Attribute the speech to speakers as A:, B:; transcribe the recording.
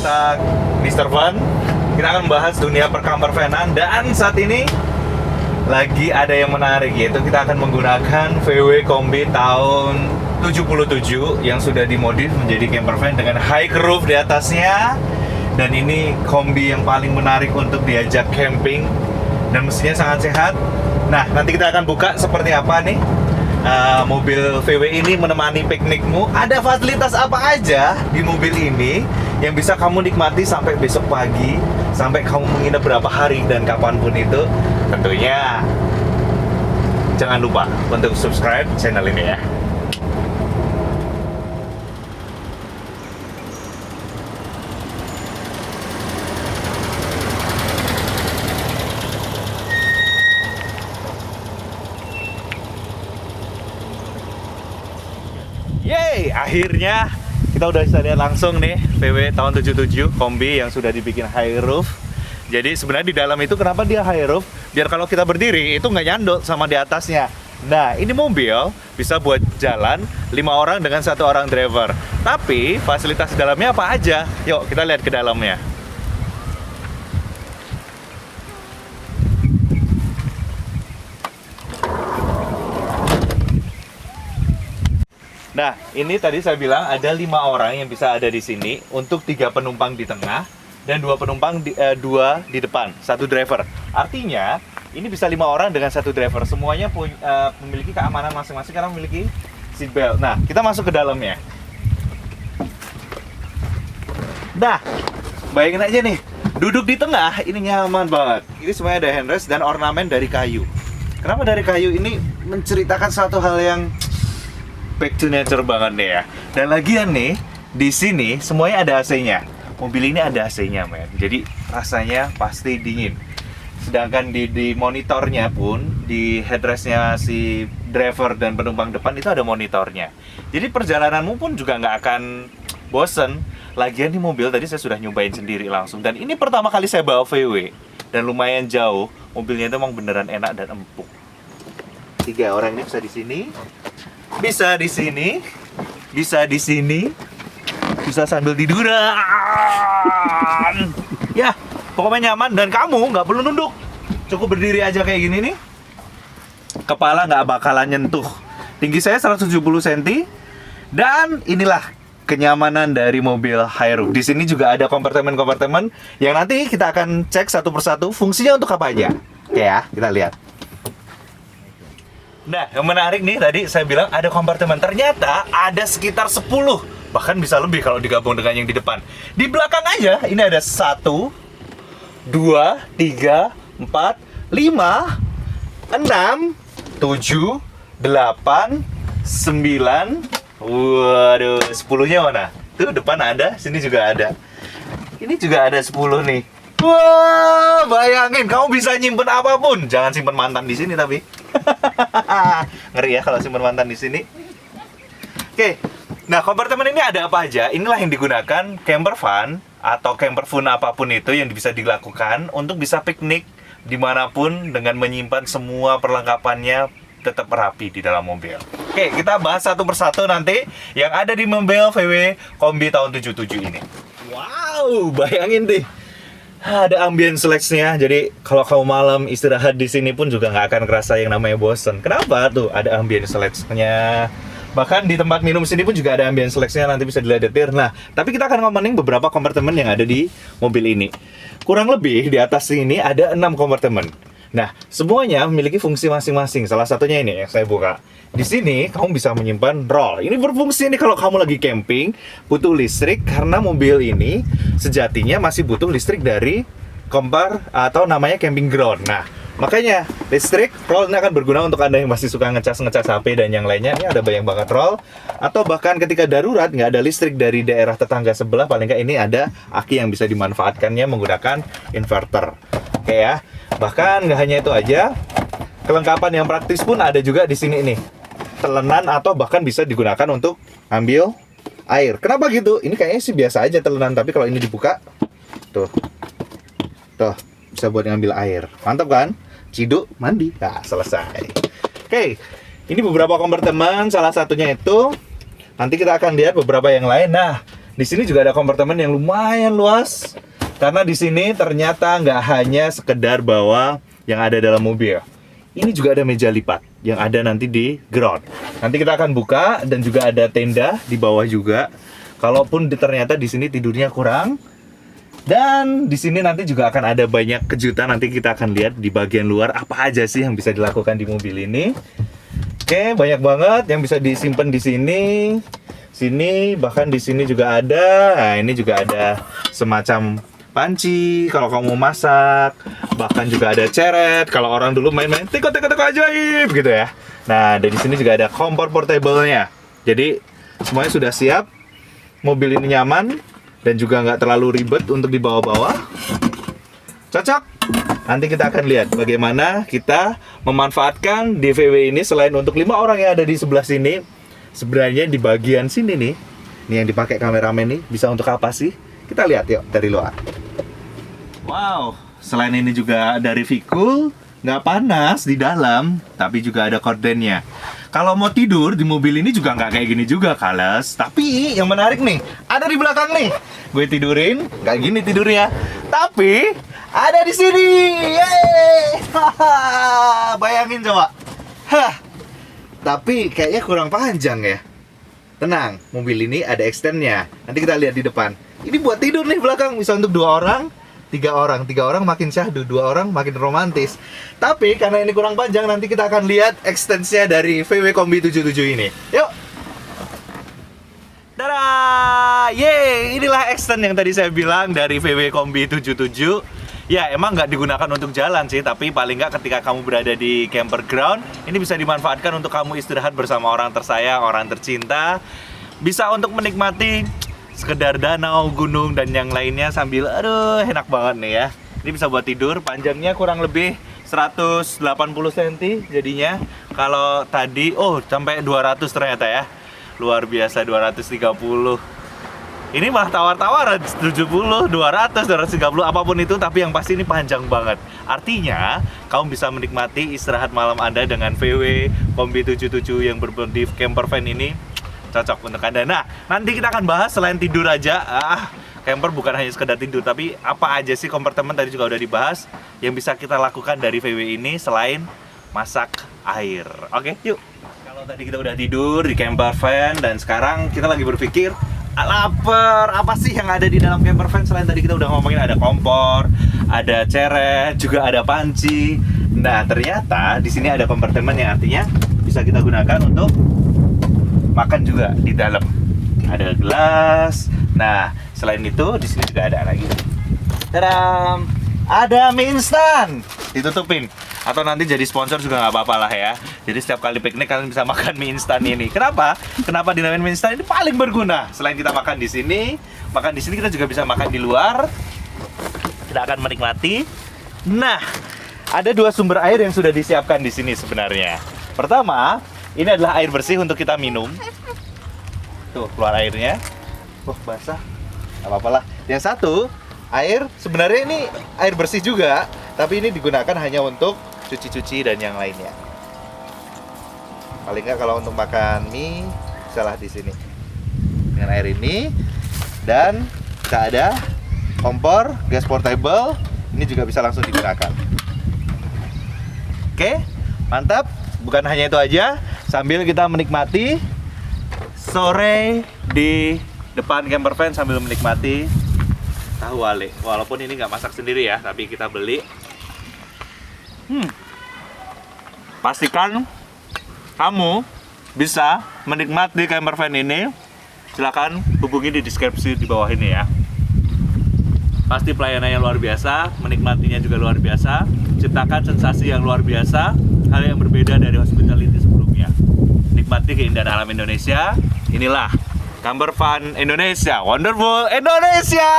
A: hashtag Mr. Fun. Kita akan membahas dunia perkamper vanan, dan saat ini lagi ada yang menarik, yaitu kita akan menggunakan VW Kombi tahun 77 yang sudah dimodif menjadi camper van dengan high roof di atasnya. Dan ini kombi yang paling menarik untuk diajak camping dan mesinnya sangat sehat. Nah, nanti kita akan buka seperti apa nih mobil VW ini menemani piknikmu. Ada fasilitas apa aja di mobil ini yang bisa kamu nikmati sampai besok pagi, sampai kamu menginap berapa hari dan kapanpun itu. Tentunya jangan lupa untuk subscribe channel ini ya. Yeay, akhirnya kita udah bisa lihat langsung nih VW tahun 77 kombi yang sudah dibikin high roof. Jadi sebenarnya di dalam itu kenapa dia high roof? Biar kalau kita berdiri itu nggak nyandot sama di atasnya. Nah, ini mobil bisa buat jalan 5 orang dengan 1 orang driver. Tapi fasilitas di dalamnya apa aja? Yuk kita lihat ke dalamnya. Nah, ini tadi saya bilang ada 5 orang yang bisa ada di sini untuk 3 penumpang di tengah dan 2 penumpang dua di depan, 1 driver. Artinya ini bisa 5 orang dengan 1 driver. Semuanya memiliki keamanan masing-masing karena memiliki seatbelt. Nah, kita masuk ke dalamnya. Nah, bayangin aja nih, duduk di tengah ini nyaman banget. Ini semuanya ada handrest dan ornamen dari kayu. Kenapa dari kayu? Ini menceritakan satu hal yang back to nature banget nih ya. Dan lagian nih, di sini semuanya ada AC-nya. Mobil ini ada AC-nya, men. Jadi rasanya pasti dingin. Sedangkan di monitornya pun, di headrest-nya si driver dan penumpang depan itu ada monitornya. Jadi perjalananmu pun juga nggak akan bosen. Lagian di mobil tadi saya sudah nyobain sendiri langsung. Dan ini pertama kali saya bawa VW. Dan lumayan jauh. Mobilnya itu emang beneran enak dan empuk. 3 orang ini bisa di sini. Bisa di sini, bisa di sini, bisa sambil tiduran. Ya, pokoknya nyaman dan kamu nggak perlu nunduk. Cukup berdiri aja kayak gini nih. Kepala nggak bakalan nyentuh. Tinggi saya 170 cm. Dan inilah kenyamanan dari mobil high roof. Di sini juga ada kompartemen-kompartemen yang nanti kita akan cek satu persatu fungsinya untuk apa aja. Oke ya, kita lihat. Nah, yang menarik nih, tadi saya bilang ada kompartemen. Ternyata ada sekitar 10, bahkan bisa lebih kalau digabung dengan yang di depan. Di belakang aja, ini ada 1, 2, 3, 4, 5, 6, 7, 8, 9. Waduh, 10-nya mana? Tuh, depan ada, sini juga ada. Ini juga ada 10 nih. Wah, bayangin, kamu bisa nyimpen apapun. Jangan simpen mantan di sini tapi. Ngeri ya kalau simpen mantan di sini. Oke. Nah, kompartemen ini ada apa aja? Inilah yang digunakan camper van atau camper van apapun itu yang bisa dilakukan untuk bisa piknik dimanapun dengan menyimpan semua perlengkapannya tetap rapi di dalam mobil. Oke, kita bahas satu persatu nanti yang ada di mobil VW Kombi tahun 77 ini. Wow, bayangin deh. Ada ambience lights-nya, jadi kalau kamu malam istirahat di sini pun juga nggak akan kerasa yang namanya bosen. Kenapa tuh? Ada ambience lights-nya. Bahkan di tempat minum sini pun juga ada ambience lights-nya, nanti bisa dilihat detir. Nah, tapi kita akan ngomongin beberapa kompartemen yang ada di mobil ini. Kurang lebih di atas sini ada 6 kompartemen. Nah, semuanya memiliki fungsi masing-masing. Salah satunya ini yang saya buka. Di sini kamu bisa menyimpan roll. Ini berfungsi nih kalau kamu lagi camping, butuh listrik karena mobil ini sejatinya masih butuh listrik dari kompor atau namanya camping ground. Nah, makanya listrik roll ini akan berguna untuk Anda yang masih suka ngecas HP dan yang lainnya. Ini ada banyak banget roll. Atau bahkan ketika darurat nggak ada listrik dari daerah tetangga sebelah, paling nggak ini ada aki yang bisa dimanfaatkannya menggunakan inverter. Oke ya. Bahkan nggak hanya itu aja, kelengkapan yang praktis pun ada juga di sini nih. Telenan atau bahkan bisa digunakan untuk ambil air. Kenapa gitu? Ini kayaknya sih biasa aja telenan, tapi kalau ini dibuka, tuh bisa buat ngambil air. Mantap kan? Ciduk mandi. Nah, selesai. Oke, ini beberapa kompartemen. Salah satunya itu nanti kita akan lihat beberapa yang lain. Nah, Di sini juga ada kompartemen yang lumayan luas. Karena di sini ternyata nggak hanya sekedar bawa yang ada dalam mobil. Ini juga ada meja lipat yang ada nanti di ground. Nanti kita akan buka dan juga ada tenda di bawah juga. Kalaupun ternyata di sini tidurnya kurang. Dan di sini nanti juga akan ada banyak kejutan. Nanti kita akan lihat di bagian luar apa aja sih yang bisa dilakukan di mobil ini. Oke, banyak banget yang bisa disimpan di sini. Sini, bahkan di sini juga ada. Nah, ini juga ada semacam panci kalau kamu mau masak, bahkan juga ada ceret kalau orang dulu main-main teko ajaib gitu ya. Nah, dari sini juga ada kompor portable-nya. Jadi semuanya sudah siap. Mobil ini nyaman dan juga nggak terlalu ribet untuk dibawa-bawa. Cocok. Nanti kita akan lihat bagaimana kita memanfaatkan DVW ini selain untuk 5 orang yang ada di sebelah sini. Sebenarnya di bagian sini nih, ini yang dipakai kameramen nih bisa untuk apa sih? Kita lihat yuk dari luar. Wow, selain ini juga dari Vikul, nggak panas di dalam, tapi juga ada kordennya. Kalau mau tidur di mobil ini juga nggak kayak gini juga, Kales. Tapi yang menarik nih, ada di belakang nih. Gue tidurin, nggak gini tidurnya. Tapi ada di sini. Yeay! Bayangin coba. Hah. Tapi kayaknya kurang panjang ya. Tenang, mobil ini ada extendnya. Nanti kita lihat di depan. Ini buat tidur nih belakang, bisa untuk 2 orang, 3 orang. 3 orang makin syahdu, 2 orang makin romantis. Tapi karena ini kurang panjang, nanti kita akan lihat extensnya dari VW Kombi 77 ini. Yuk. Dadah! Yeay, inilah extend yang tadi saya bilang dari VW Kombi 77. Ya, emang nggak digunakan untuk jalan sih, tapi paling nggak ketika kamu berada di camper ground, ini bisa dimanfaatkan untuk kamu istirahat bersama orang tersayang, orang tercinta. Bisa untuk menikmati sekedar danau, gunung, dan yang lainnya sambil, aduh, enak banget nih ya. Ini bisa buat tidur, panjangnya kurang lebih 180 cm jadinya. Kalau tadi, oh sampai 200 ternyata ya. Luar biasa, 230. Ini malah tawar-tawar 70, 200, 230, apapun itu, tapi yang pasti ini panjang banget. Artinya, kamu bisa menikmati istirahat malam Anda dengan VW Kombi 77 yang berbodi camper van ini. Cocok untuk Anda. Nah, nanti kita akan bahas selain tidur aja. Camper bukan hanya sekedar tidur, tapi apa aja sih kompartemen tadi juga udah dibahas yang bisa kita lakukan dari VW ini selain masak air. Oke, yuk. Kalau tadi kita udah tidur di camper van dan sekarang kita lagi berpikir, lapar, apa sih yang ada di dalam camper van selain tadi kita udah ngomongin ada kompor, ada ceret, juga ada panci. Nah, ternyata di sini ada kompartemen yang artinya bisa kita gunakan untuk makan juga di dalam. Ada gelas. Nah, selain itu di sini juga ada lagi. Tadam! Ada mie instan. Ditutupin. Atau nanti jadi sponsor juga nggak apa-apa lah ya. Jadi setiap kali piknik kalian bisa makan mie instan ini. Kenapa? Kenapa dinamain mie instan? Ini paling berguna. Selain kita makan di sini kita juga bisa makan di luar. Kita akan menikmati. Nah, ada 2 sumber air yang sudah disiapkan di sini sebenarnya. Pertama, ini adalah air bersih untuk kita minum. Tuh, keluar airnya. Wah, basah. Gak apa-apa lah. Yang satu, air sebenarnya ini air bersih juga, tapi ini digunakan hanya untuk cuci-cuci dan yang lainnya. Paling nggak kalau untuk makan mie, salah di sini. Dengan air ini, dan kita ada kompor, gas portable, ini juga bisa langsung digunakan. Oke, mantap. Bukan hanya itu aja, sambil kita menikmati sore di depan camper van sambil menikmati tahu wale. Walaupun ini nggak masak sendiri ya, tapi kita beli. Pastikan kamu bisa menikmati camper van ini. Silakan hubungi di deskripsi di bawah ini ya. Pasti pelayanannya luar biasa, menikmatinya juga luar biasa, ciptakan sensasi yang luar biasa, hal yang berbeda dari hospitality sebelumnya. Nikmati keindahan alam Indonesia. Inilah Camper Van Indonesia, Wonderful Indonesia.